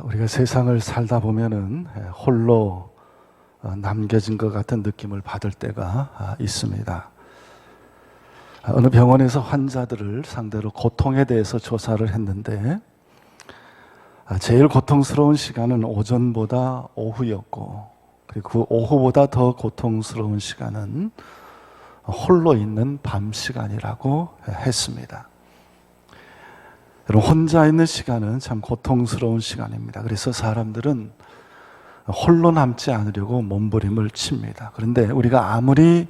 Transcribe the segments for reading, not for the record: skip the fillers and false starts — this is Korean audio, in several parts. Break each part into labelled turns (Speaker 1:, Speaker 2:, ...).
Speaker 1: 우리가 세상을 살다 보면은 홀로 남겨진 것 같은 느낌을 받을 때가 있습니다. 어느 병원에서 환자들을 상대로 고통에 대해서 조사를 했는데 제일 고통스러운 시간은 오전보다 오후였고, 그리고 그 오후보다 더 고통스러운 시간은 홀로 있는 밤 시간이라고 했습니다. 여러분, 혼자 있는 시간은 참 고통스러운 시간입니다. 그래서 사람들은 홀로 남지 않으려고 몸부림을 칩니다. 그런데 우리가 아무리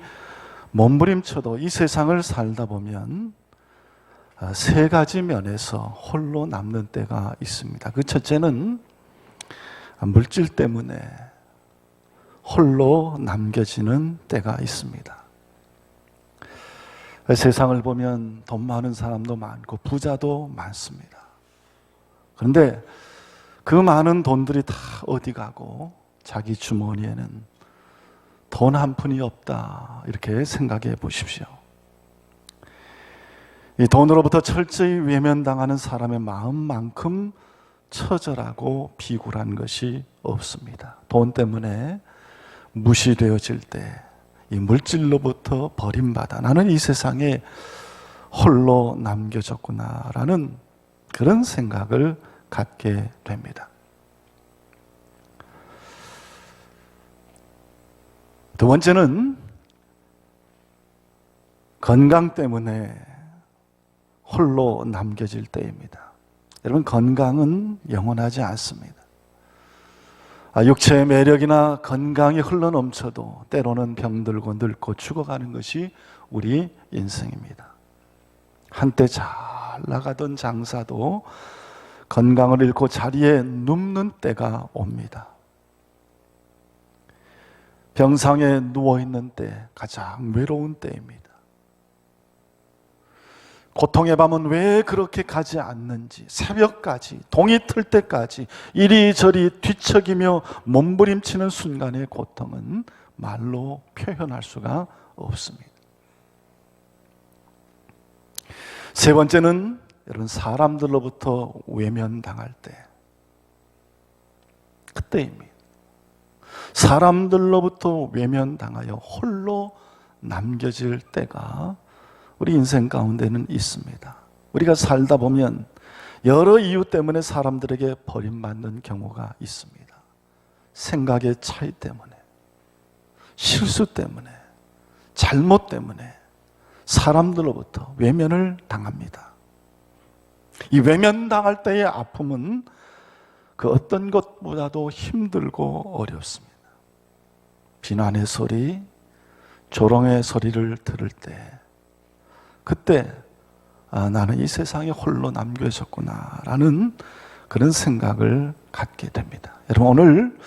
Speaker 1: 몸부림쳐도 이 세상을 살다 보면 세 가지 면에서 홀로 남는 때가 있습니다. 그 첫째는 물질 때문에 홀로 남겨지는 때가 있습니다. 세상을 보면 돈 많은 사람도 많고 부자도 많습니다. 그런데 그 많은 돈들이 다 어디 가고 자기 주머니에는 돈 한 푼이 없다, 이렇게 생각해 보십시오. 이 돈으로부터 철저히 외면당하는 사람의 마음만큼 처절하고 비굴한 것이 없습니다. 돈 때문에 무시되어질 때, 이 물질로부터 버림받아 나는 이 세상에 홀로 남겨졌구나라는 그런 생각을 갖게 됩니다. 두 번째는 건강 때문에 홀로 남겨질 때입니다. 여러분, 건강은 영원하지 않습니다. 육체의 매력이나 건강이 흘러넘쳐도 때로는 병들고 늙고 죽어가는 것이 우리 인생입니다. 한때 잘 나가던 장사도 건강을 잃고 자리에 눕는 때가 옵니다. 병상에 누워있는 때 가장 외로운 때입니다. 고통의 밤은 왜 그렇게 가지 않는지, 새벽까지, 동이 틀 때까지 이리저리 뒤척이며 몸부림치는 순간의 고통은 말로 표현할 수가 없습니다. 세 번째는 여러분, 사람들로부터 외면당할 때, 그때입니다. 사람들로부터 외면당하여 홀로 남겨질 때가 우리 인생 가운데는 있습니다. 우리가 살다 보면 여러 이유 때문에 사람들에게 버림받는 경우가 있습니다. 생각의 차이 때문에, 실수 때문에, 잘못 때문에 사람들로부터 외면을 당합니다. 이 외면당할 때의 아픔은 그 어떤 것보다도 힘들고 어렵습니다. 비난의 소리, 조롱의 소리를 들을 때, 그때 나는 이 세상에 홀로 남겨졌구나라는 그런 생각을 갖게 됩니다. 여러분, 오늘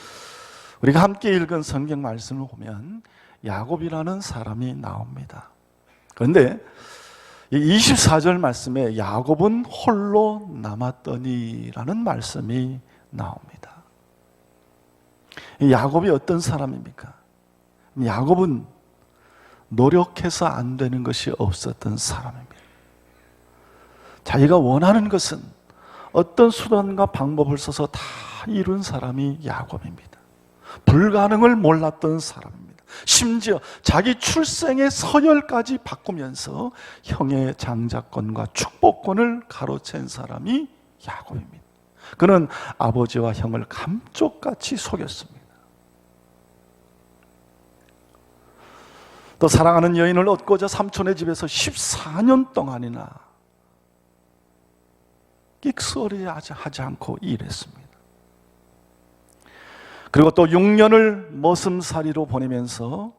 Speaker 1: 우리가 함께 읽은 성경 말씀을 보면 야곱이라는 사람이 나옵니다. 그런데 이 24절 말씀에 야곱은 홀로 남았더니라는 말씀이 나옵니다. 이 야곱이 어떤 사람입니까? 야곱은 노력해서 안 되는 것이 없었던 사람입니다. 자기가 원하는 것은 어떤 수단과 방법을 써서 다 이룬 사람이 야곱입니다. 불가능을 몰랐던 사람입니다. 심지어 자기 출생의 서열까지 바꾸면서 형의 장자권과 축복권을 가로챈 사람이 야곱입니다. 그는 아버지와 형을 감쪽같이 속였습니다. 또 사랑하는 여인을 얻고자 삼촌의 집에서 14년 동안이나 끽소리 하지 않고 일했습니다. 그리고 또 6년을 머슴살이로 보내면서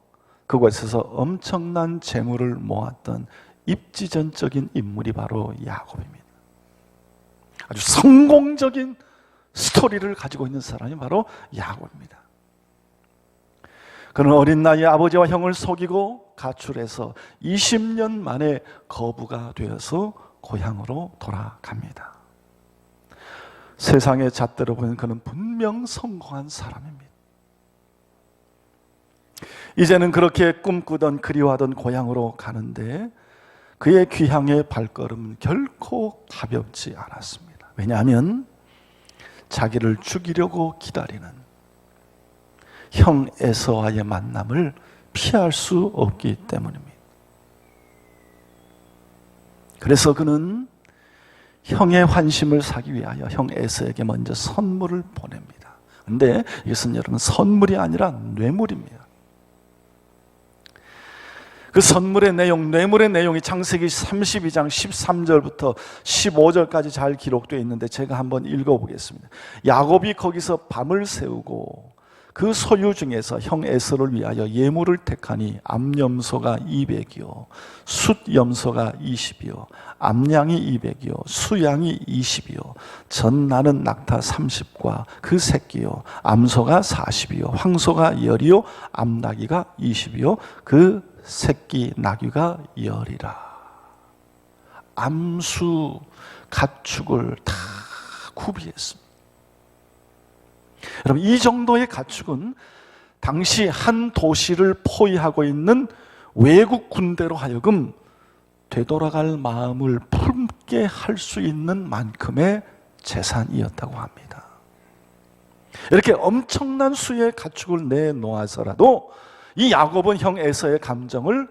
Speaker 1: 그곳에서 엄청난 재물을 모았던 입지전적인 인물이 바로 야곱입니다. 아주 성공적인 스토리를 가지고 있는 사람이 바로 야곱입니다. 그는 어린 나이에 아버지와 형을 속이고 가출해서 20년 만에 거부가 되어서 고향으로 돌아갑니다. 세상의 잣대로 보면 그는 분명 성공한 사람입니다. 이제는 그렇게 꿈꾸던 그리워하던 고향으로 가는데 그의 귀향의 발걸음은 결코 가볍지 않았습니다. 왜냐하면 자기를 죽이려고 기다리는 형 에서와의 만남을 피할 수 없기 때문입니다. 그래서 그는 형의 환심을 사기 위하여 형 에서에게 먼저 선물을 보냅니다. 그런데 이것은 여러분 선물이 아니라 뇌물입니다. 그 선물의 내용, 뇌물의 내용이 창세기 32장 13절부터 15절까지 잘 기록되어 있는데 제가 한번 읽어보겠습니다. 야곱이 거기서 밤을 새우고 그 소유 중에서 형 에서를 위하여 예물을 택하니 암염소가 200이요 숫염소가 20이요 암양이 200이요 수양이 20이요 전나는 낙타 30과 그 새끼요 암소가 40이요 황소가 10이요 암나귀가 20이요 그 새끼 나귀가 10이라. 암수 가축을 다 구비했습니다. 여러분, 이 정도의 가축은 당시 한 도시를 포위하고 있는 외국 군대로 하여금 되돌아갈 마음을 품게 할 수 있는 만큼의 재산이었다고 합니다. 이렇게 엄청난 수의 가축을 내놓아서라도 이 야곱은 형 에서의 감정을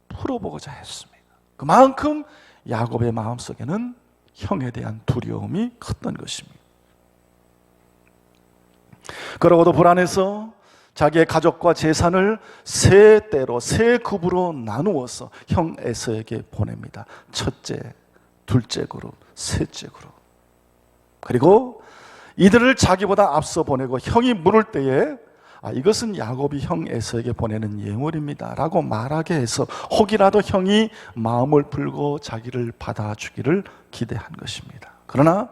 Speaker 1: 풀어보고자 했습니다. 그만큼 야곱의 마음속에는 형에 대한 두려움이 컸던 것입니다. 그러고도 불안해서 자기의 가족과 재산을 세 떼로, 세 급으로 나누어서 형 에서에게 보냅니다. 첫째, 둘째 그룹, 셋째 그룹. 그리고 이들을 자기보다 앞서 보내고 형이 물을 때에 이것은 야곱이 형 에서에게 보내는 예물입니다 라고 말하게 해서 혹이라도 형이 마음을 풀고 자기를 받아주기를 기대한 것입니다. 그러나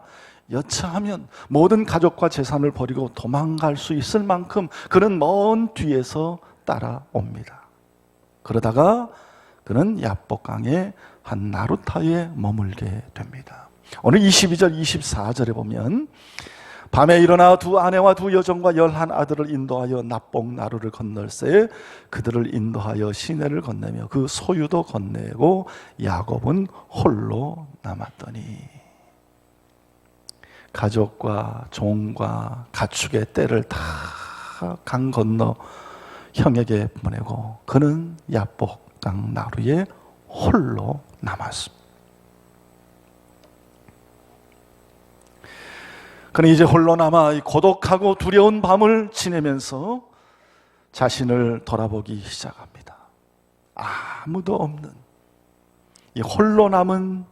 Speaker 1: 여차하면 모든 가족과 재산을 버리고 도망갈 수 있을 만큼 그는 먼 뒤에서 따라옵니다. 그러다가 그는 야복강의 한 나루타에 머물게 됩니다. 오늘 22절 24절에 보면 밤에 일어나 두 아내와 두 여종과 11 아들을 인도하여 납복 나루를 건널새 그들을 인도하여 시내를 건네며 그 소유도 건네고 야곱은 홀로 남았더니 가족과 종과 가축의 떼를 다 강 건너 형에게 보내고 그는 야복강 나루에 홀로 남았습니다. 그는 이제 홀로 남아 고독하고 두려운 밤을 지내면서 자신을 돌아보기 시작합니다. 아무도 없는 이 홀로 남은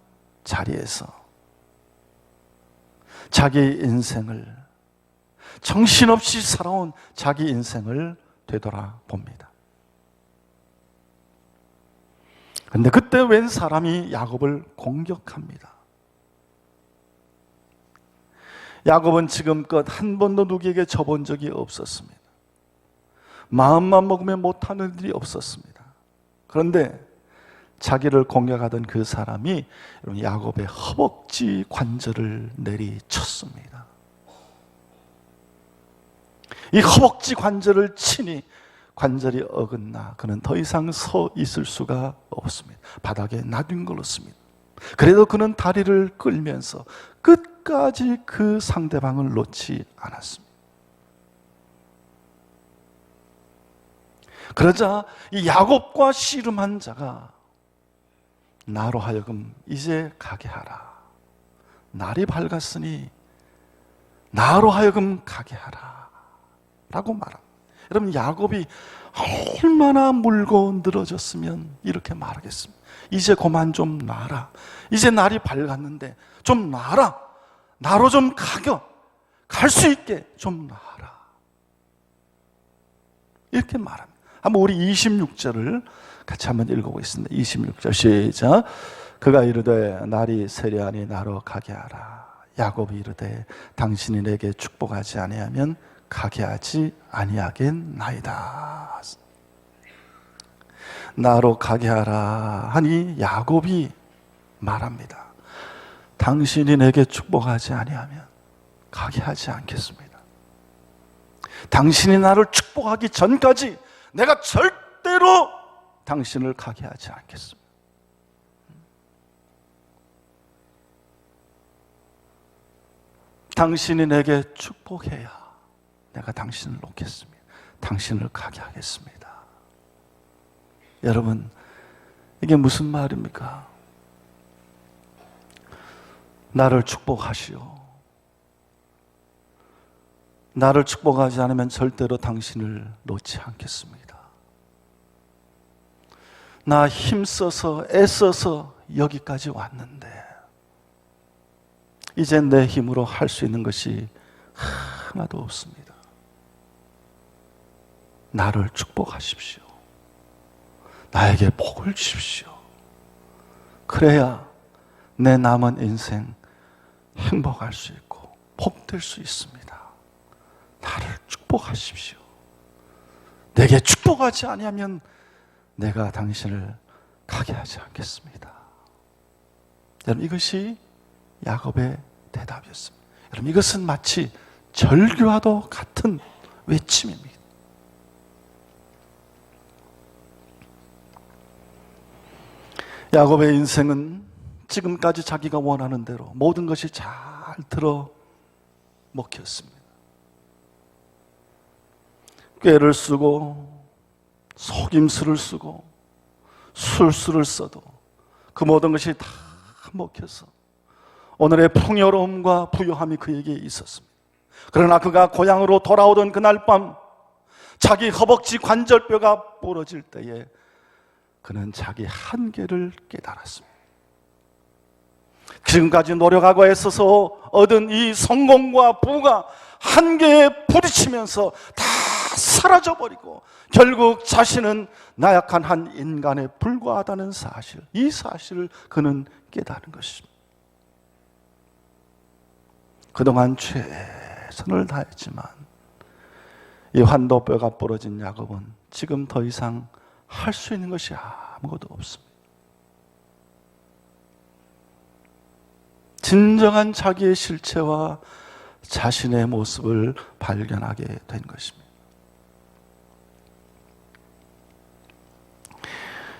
Speaker 1: 자리에서 자기 인생을, 정신없이 살아온 자기 인생을 되돌아봅니다. 그런데 그때 웬 사람이 야곱을 공격합니다. 야곱은 지금껏 한 번도 누구에게 져본 적이 없었습니다. 마음만 먹으면 못하는 일이 없었습니다. 그런데 자기를 공격하던 그 사람이 야곱의 허벅지 관절을 내리쳤습니다. 이 허벅지 관절을 치니 관절이 어긋나 그는 더 이상 서 있을 수가 없습니다. 바닥에 나뒹굴었습니다. 그래도 그는 다리를 끌면서 끝까지 그 상대방을 놓지 않았습니다. 그러자 이 야곱과 씨름한 자가 나로 하여금 이제 가게 하라. 날이 밝았으니 나로 하여금 가게 하라 라고 말합니다. 여러분, 야곱이 얼마나 물고 늘어졌으면 이렇게 말하겠습니다. 이제 그만 좀 놔라. 이제 날이 밝았는데 좀 놔라. 나로 좀 가겨. 갈 수 있게 좀 놔라. 이렇게 말합니다. 한번 우리 26절을 같이 한번 읽어보겠습니다. 26절 시작. 그가 이르되 날이 세려하니 나로 가게 하라. 야곱이 이르되 당신이 내게 축복하지 아니하면 가게 하지 아니하겠나이다. 나로 가게 하라 하니 야곱이 말합니다. 당신이 내게 축복하지 아니하면 가게 하지 않겠습니다. 당신이 나를 축복하기 전까지 내가 절대로 당신을 가게 하지 않겠습니다. 당신이 내게 축복해야 내가 당신을 놓겠습니다. 당신을 가게 하겠습니다. 여러분, 이게 무슨 말입니까? 나를 축복하시오. 나를 축복하지 않으면 절대로 당신을 놓지 않겠습니다. 나 힘써서 애써서 여기까지 왔는데 이제 내 힘으로 할 수 있는 것이 하나도 없습니다. 나를 축복하십시오. 나에게 복을 주십시오. 그래야 내 남은 인생 행복할 수 있고 복될 수 있습니다. 나를 축복하십시오. 내게 축복하지 아니하면 내가 당신을 가게 하지 않겠습니다. 여러분, 이것이 야곱의 대답이었습니다. 여러분, 이것은 마치 절규와도 같은 외침입니다. 야곱의 인생은 지금까지 자기가 원하는 대로 모든 것이 잘 들어 먹혔습니다. 꾀를 쓰고 속임수를 쓰고 술수를 써도 그 모든 것이 다 먹혀서 오늘의 풍요로움과 부유함이 그에게 있었습니다. 그러나 그가 고향으로 돌아오던 그날 밤 자기 허벅지 관절뼈가 부러질 때에 그는 자기 한계를 깨달았습니다. 지금까지 노력하고 애써서 얻은 이 성공과 부가 한계에 부딪히면서 다 사라져버리고 결국 자신은 나약한 한 인간에 불과하다는 사실, 이 사실을 그는 깨달은 것입니다. 그동안 최선을 다했지만 이 환도뼈가 부러진 야곱은 지금 더 이상 할 수 있는 것이 아무것도 없습니다. 진정한 자기의 실체와 자신의 모습을 발견하게 된 것입니다.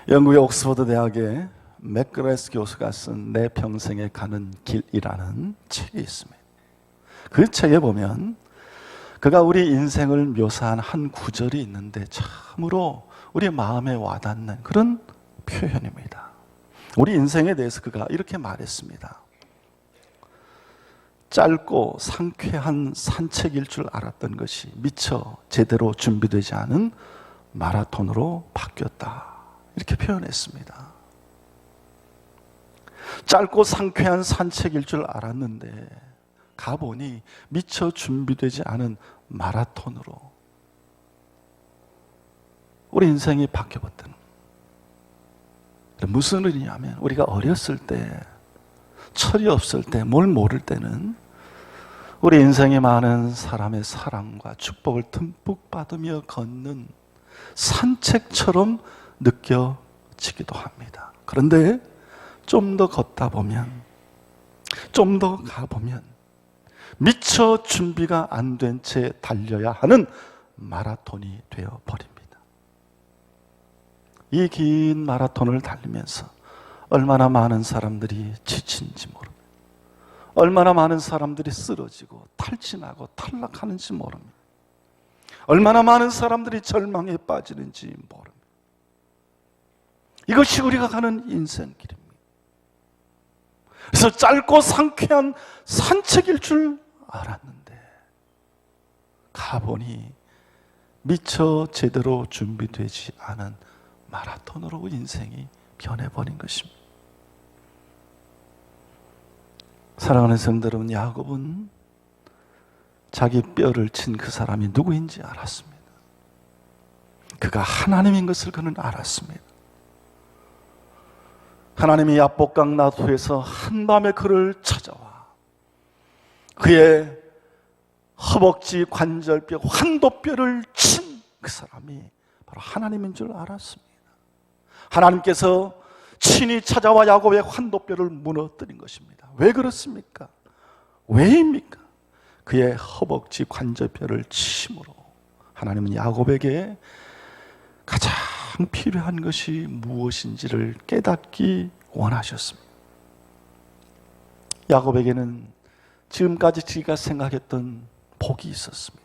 Speaker 1: 영국의 옥스퍼드 대학의 맥그레스 교수가 쓴 내 평생에 가는 길이라는 책이 있습니다. 그 책에 보면 그가 우리 인생을 묘사한 한 구절이 있는데 참으로 우리 마음에 와닿는 그런 표현입니다. 우리 인생에 대해서 그가 이렇게 말했습니다. 짧고 상쾌한 산책일 줄 알았던 것이 미처 제대로 준비되지 않은 마라톤으로 바뀌었다. 이렇게 표현했습니다. 짧고 상쾌한 산책일 줄 알았는데 가보니 미처 준비되지 않은 마라톤으로 우리 인생이 바뀌어버렸다는 거예요. 무슨 의미냐면 우리가 어렸을 때, 철이 없을 때, 뭘 모를 때는 우리 인생에 많은 사람의 사랑과 축복을 듬뿍 받으며 걷는 산책처럼 느껴지기도 합니다. 그런데 좀 더 걷다 보면, 좀 더 가보면 미처 준비가 안 된 채 달려야 하는 마라톤이 되어버립니다. 이 긴 마라톤을 달리면서 얼마나 많은 사람들이 지친지 모릅니다. 얼마나 많은 사람들이 쓰러지고 탈진하고 탈락하는지 모릅니다. 얼마나 많은 사람들이 절망에 빠지는지 모릅니다. 이것이 우리가 가는 인생길입니다. 그래서 짧고 상쾌한 산책일 줄 알았는데 가보니 미처 제대로 준비되지 않은 마라톤으로 인생이 변해버린 것입니다. 사랑하는 성도 여러분, 야곱은 자기 뼈를 친 그 사람이 누구인지 알았습니다. 그가 하나님인 것을 그는 알았습니다. 하나님이 야복강 나루에서 한밤에 그를 찾아와 그의 허벅지 관절뼈, 환도뼈를 친 그 사람이 바로 하나님인 줄 알았습니다. 하나님께서 친히 찾아와 야곱의 환도뼈를 무너뜨린 것입니다. 왜 그렇습니까? 왜입니까? 그의 허벅지 관절뼈를 침으로 하나님은 야곱에게 가장 필요한 것이 무엇인지를 깨닫기 원하셨습니다. 야곱에게는 지금까지 지가 생각했던 복이 있었습니다.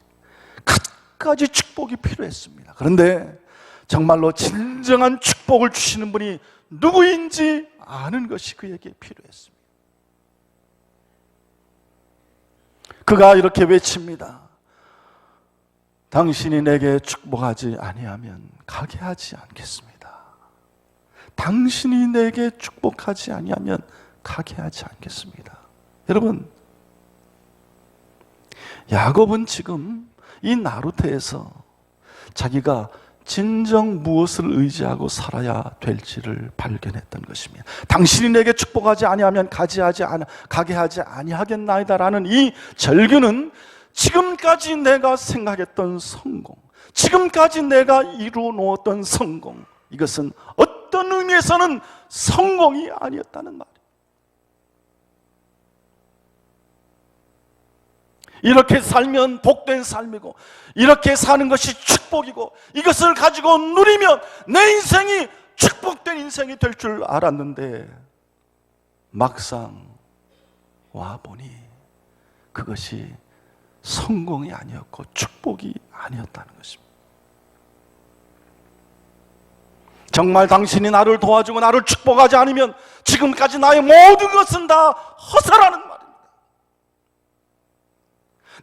Speaker 1: 갖가지 축복이 필요했습니다. 그런데 정말로 진정한 축복을 주시는 분이 누구인지 아는 것이 그에게 필요했습니다. 그가 이렇게 외칩니다. 당신이 내게 축복하지 아니하면 가게 하지 않겠습니다. 당신이 내게 축복하지 아니하면 가게 하지 않겠습니다. 여러분, 야곱은 지금 이 나루터에서 자기가 진정 무엇을 의지하고 살아야 될지를 발견했던 것입니다. 당신이 내게 축복하지 아니하면 가게 하지 아니하겠나이다라는 이 절규는 지금까지 내가 생각했던 성공, 지금까지 내가 이루어 놓았던 성공, 이것은 어떤 의미에서는 성공이 아니었다는 말이에요. 이렇게 살면 복된 삶이고, 이렇게 사는 것이 축복이고, 이것을 가지고 누리면 내 인생이 축복된 인생이 될 줄 알았는데 막상 와보니 그것이 성공이 아니었고 축복이 아니었다는 것입니다. 정말 당신이 나를 도와주고 나를 축복하지 않으면 지금까지 나의 모든 것은 다 허사라는 말입니다.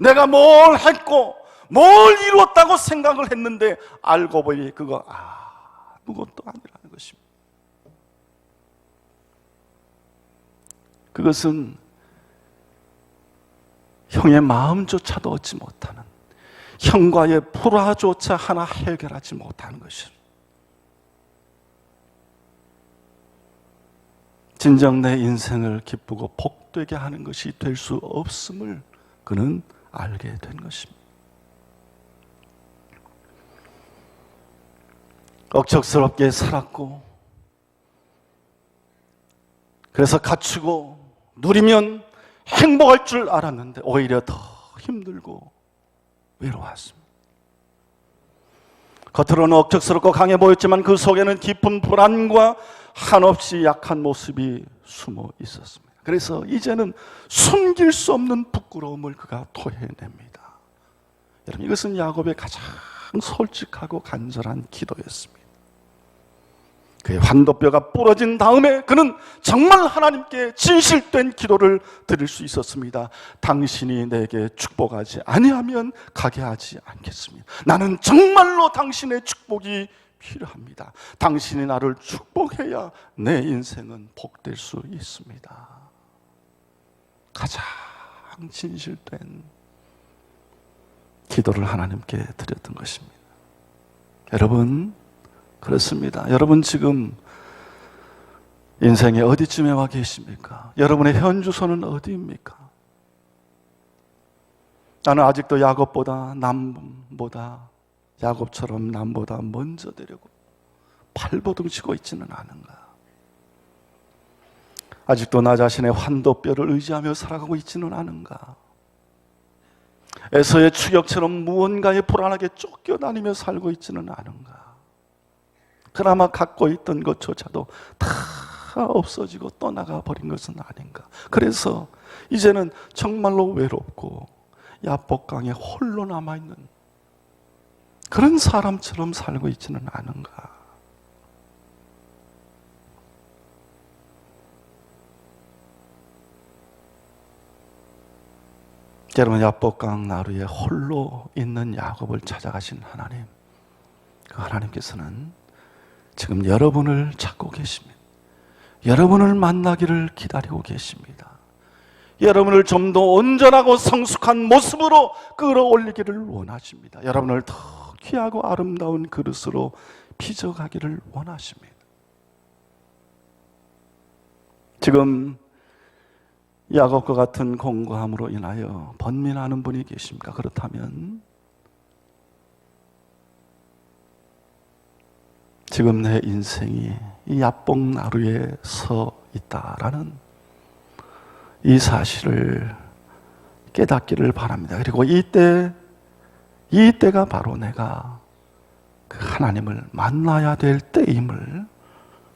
Speaker 1: 내가 뭘 했고 뭘 이루었다고 생각을 했는데 알고 보니 그거 아무것도 아니라는 것입니다. 그것은 형의 마음조차도 얻지 못하는, 형과의 불화조차 하나 해결하지 못하는 것입니다. 진정 내 인생을 기쁘고 복되게 하는 것이 될 수 없음을 그는 알게 된 것입니다. 억척스럽게 살았고, 그래서 갖추고 누리면 행복할 줄 알았는데 오히려 더 힘들고 외로웠습니다. 겉으로는 억척스럽고 강해 보였지만 그 속에는 깊은 불안과 한없이 약한 모습이 숨어 있었습니다. 그래서 이제는 숨길 수 없는 부끄러움을 그가 토해냅니다. 여러분, 이것은 야곱의 가장 솔직하고 간절한 기도였습니다. 그의 환도뼈가 부러진 다음에 그는 정말 하나님께 진실된 기도를 드릴 수 있었습니다. 당신이 내게 축복하지 아니하면 가게 하지 않겠습니다. 나는 정말로 당신의 축복이 필요합니다. 당신이 나를 축복해야 내 인생은 복될 수 있습니다. 가장 진실된 기도를 하나님께 드렸던 것입니다. 여러분, 그렇습니다. 여러분 지금 인생의 어디쯤에 와 계십니까? 여러분의 현 주소는 어디입니까? 나는 아직도 야곱처럼 남보다 먼저 되려고 발버둥치고 있지는 않은가? 아직도 나 자신의 환도뼈를 의지하며 살아가고 있지는 않은가? 에서의 추격처럼 무언가에 불안하게 쫓겨다니며 살고 있지는 않은가? 그나마 갖고 있던 것조차도 다 없어지고 떠나가 버린 것은 아닌가? 그래서 이제는 정말로 외롭고 야복강에 홀로 남아있는 그런 사람처럼 살고 있지는 않은가? 여러분, 야복강 나루에 홀로 있는 야곱을 찾아가신 하나님, 그 하나님께서는 지금 여러분을 찾고 계십니다. 여러분을 만나기를 기다리고 계십니다. 여러분을 좀 더 온전하고 성숙한 모습으로 끌어올리기를 원하십니다. 여러분을 더 귀하고 아름다운 그릇으로 빚어가기를 원하십니다. 지금 야곱과 같은 공고함으로 인하여 번민하는 분이 계십니까? 그렇다면 지금 내 인생이 이 야복나루에 서 있다라는 이 사실을 깨닫기를 바랍니다. 그리고 이때가 바로 내가 그 하나님을 만나야 될 때임을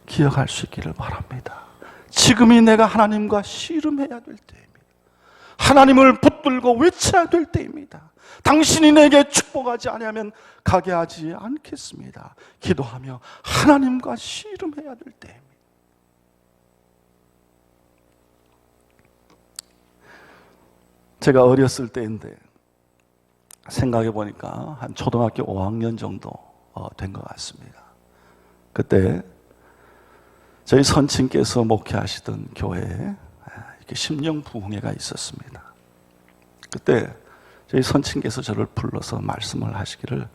Speaker 1: 기억할 수 있기를 바랍니다. 지금이 내가 하나님과 씨름해야 될 때입니다. 하나님을 붙들고 외쳐야 될 때입니다. 당신이 내게 축복하지 아니하면 가게 하지 않겠습니다. 기도하며 하나님과 씨름해야 될 때입니다. 제가 어렸을 때인데 생각해 보니까 한 초등학교 5학년 정도 된 것 같습니다. 그때 저희 선친께서 목회하시던 교회에 이렇게 심령 부흥회가 있었습니다. 그때 저희 선친께서 저를 불러서 말씀을 하시기를,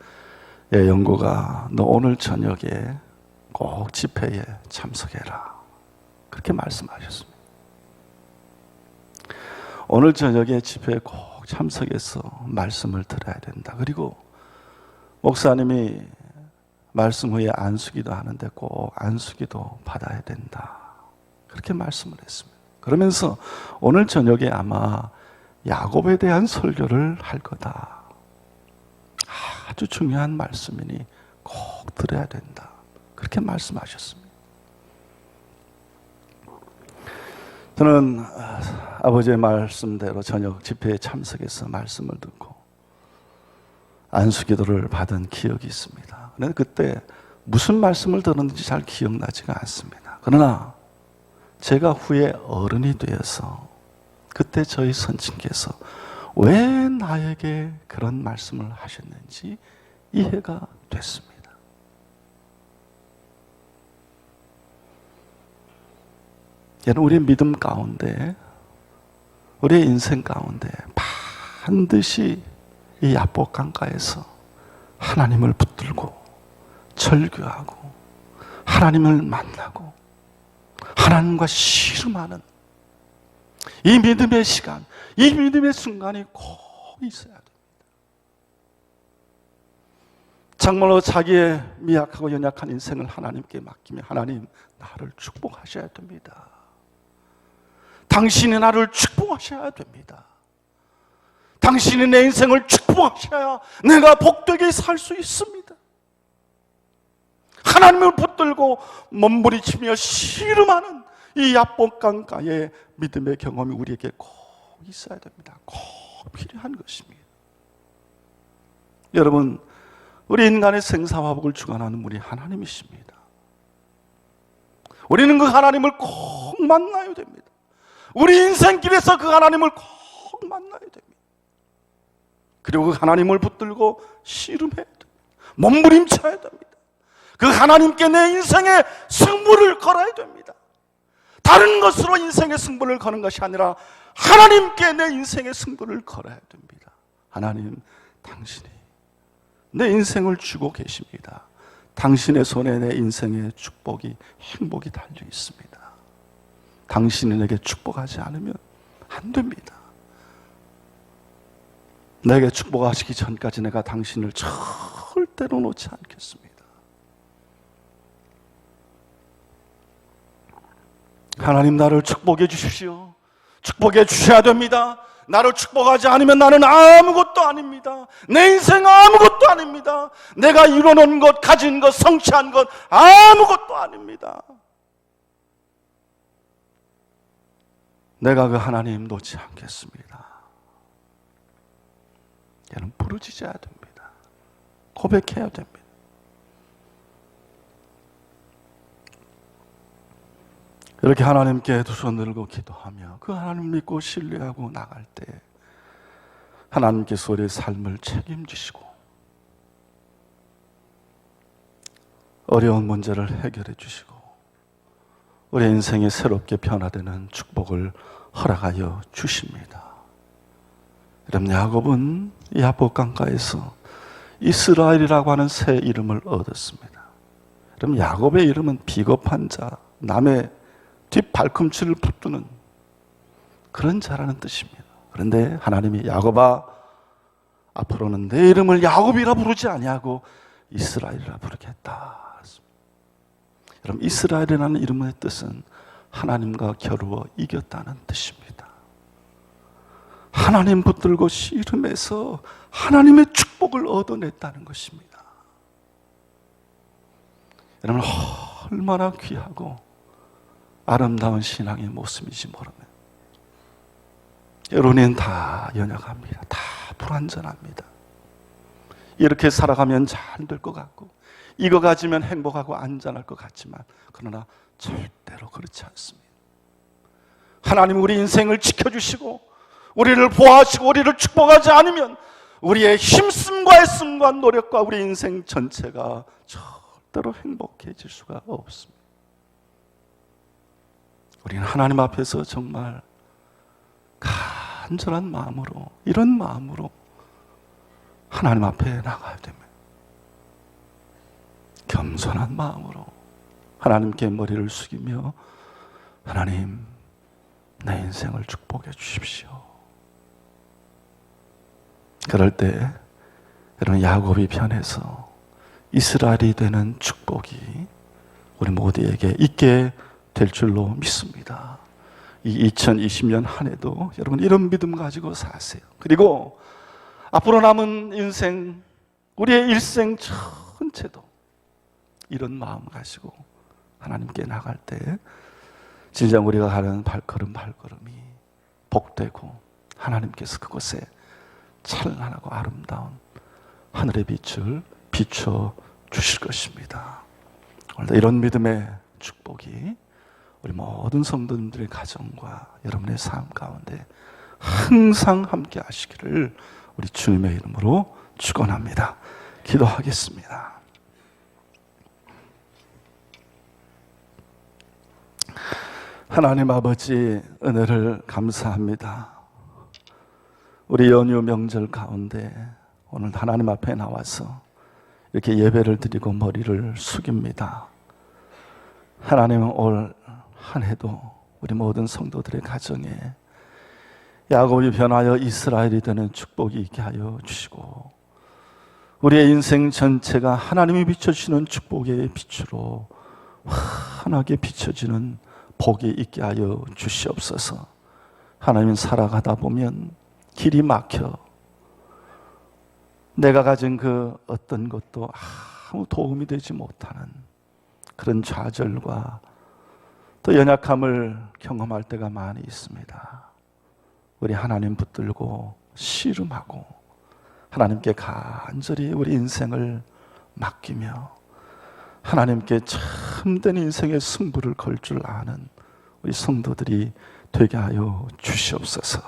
Speaker 1: 예, 영구가 너 오늘 저녁에 꼭 집회에 참석해라, 그렇게 말씀하셨습니다. 오늘 저녁에 집회에 꼭 참석해서 말씀을 들어야 된다. 그리고 목사님이 말씀 후에 안수기도 하는데 꼭 안수기도 받아야 된다, 그렇게 말씀을 했습니다. 그러면서 오늘 저녁에 아마 야곱에 대한 설교를 할 거다. 아주 중요한 말씀이니 꼭 들어야 된다, 그렇게 말씀하셨습니다. 저는 아버지의 말씀대로 저녁 집회에 참석해서 말씀을 듣고 안수기도를 받은 기억이 있습니다. 그런데 그때 무슨 말씀을 들었는지 잘 기억나지가 않습니다. 그러나 제가 후에 어른이 되어서 그때 저희 선친께서 왜 나에게 그런 말씀을 하셨는지 이해가 됐습니다. 여러분, 우리의 믿음 가운데, 우리의 인생 가운데 반드시 이 야복 강가에서 하나님을 붙들고 절규하고 하나님을 만나고 하나님과 씨름하는 이 믿음의 시간, 이 믿음의 순간이 꼭 있어야 됩니다. 정말로 자기의 미약하고 연약한 인생을 하나님께 맡기며 하나님, 나를 축복하셔야 됩니다. 당신이 나를 축복하셔야 됩니다. 당신이 내 인생을 축복하셔야 내가 복되게 살 수 있습니다. 하나님을 붙들고 몸부림치며 씨름하는 이 야복강가의 믿음의 경험이 우리에게 꼭 있어야 됩니다. 꼭 필요한 것입니다. 여러분, 우리 인간의 생사화복을 주관하는 분이 하나님이십니다. 우리는 그 하나님을 꼭 만나야 됩니다. 우리 인생길에서 그 하나님을 꼭 만나야 됩니다. 그리고 그 하나님을 붙들고 씨름해야 됩니다. 몸부림쳐야 됩니다. 그 하나님께 내 인생의 승부를 걸어야 됩니다. 다른 것으로 인생의 승부를 거는 것이 아니라 하나님께 내 인생의 승부를 걸어야 됩니다. 하나님, 당신이 내 인생을 쥐고 계십니다. 당신의 손에 내 인생의 축복이, 행복이 달려 있습니다. 당신이 내게 축복하지 않으면 안 됩니다. 내게 축복하시기 전까지 내가 당신을 절대로 놓지 않겠습니다. 하나님, 나를 축복해 주십시오. 축복해 주셔야 됩니다. 나를 축복하지 않으면 나는 아무것도 아닙니다. 내 인생 아무것도 아닙니다. 내가 이뤄놓은 것, 가진 것, 성취한 것 아무것도 아닙니다. 내가 그 하나님 놓지 않겠습니다. 얘는 부르짖어야 됩니다. 고백해야 됩니다. 이렇게 하나님께 두 손 들고 기도하며 그 하나님 믿고 신뢰하고 나갈 때 하나님께서 우리의 삶을 책임지시고 어려운 문제를 해결해 주시고 우리 인생이 새롭게 변화되는 축복을 허락하여 주십니다. 여러분, 야곱은 야복 강가에서 이스라엘이라고 하는 새 이름을 얻었습니다. 여러분, 야곱의 이름은 비겁한 자, 남의 뒷발꿈치를 붙드는 그런 자라는 뜻입니다. 그런데 하나님이 야곱아, 앞으로는 내 이름을 야곱이라 부르지 아니하고 이스라엘이라 부르겠다. 여러분, 이스라엘이라는 이름의 뜻은 하나님과 겨루어 이겼다는 뜻입니다. 하나님 붙들고 씨름해서 하나님의 축복을 얻어냈다는 것입니다. 여러분, 얼마나 귀하고 아름다운 신앙의 모습인지 모르는, 여러분은 다 연약합니다. 다 불완전합니다. 이렇게 살아가면 잘 될 것 같고, 이거 가지면 행복하고 안전할 것 같지만, 그러나 절대로 그렇지 않습니다. 하나님 우리 인생을 지켜주시고 우리를 보호하시고 우리를 축복하지 않으면 우리의 힘씀과 애씀과 노력과 우리 인생 전체가 절대로 행복해질 수가 없습니다. 우리는 하나님 앞에서 정말 간절한 마음으로, 이런 마음으로 하나님 앞에 나가야 됩니다. 겸손한 마음으로 하나님께 머리를 숙이며, 하나님 내 인생을 축복해 주십시오. 그럴 때 여러분, 야곱이 변해서 이스라엘이 되는 축복이 우리 모두에게 있게 될 줄로 믿습니다. 이 2020년 한 해도 여러분 이런 믿음 가지고 사세요. 그리고 앞으로 남은 인생, 우리의 일생 전체도 이런 마음 가지고 하나님께 나갈 때 진짜 우리가 가는 발걸음이 복되고, 하나님께서 그곳에 찬란하고 아름다운 하늘의 빛을 비춰 주실 것입니다. 오늘도 이런 믿음의 축복이 우리 모든 성도님들의 가정과 여러분의 삶 가운데 항상 함께 하시기를 우리 주님의 이름으로 축원합니다. 기도하겠습니다. 하나님 아버지, 은혜를 감사합니다. 우리 연휴 명절 가운데 오늘 하나님 앞에 나와서 이렇게 예배를 드리고 머리를 숙입니다. 하나님은 올 한 해도 우리 모든 성도들의 가정에 야곱이 변하여 이스라엘이 되는 축복이 있게 하여 주시고, 우리의 인생 전체가 하나님이 비춰주시는 축복의 빛으로 환하게 비춰지는 복이 있게 하여 주시옵소서. 하나님, 살아가다 보면 길이 막혀 내가 가진 그 어떤 것도 아무 도움이 되지 못하는 그런 좌절과 또 연약함을 경험할 때가 많이 있습니다. 우리 하나님 붙들고 씨름하고 하나님께 간절히 우리 인생을 맡기며 하나님께 참된 인생의 승부를 걸 줄 아는 우리 성도들이 되게 하여 주시옵소서.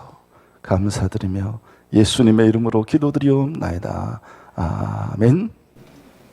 Speaker 1: 감사드리며 예수님의 이름으로 기도드리옵나이다. 아멘.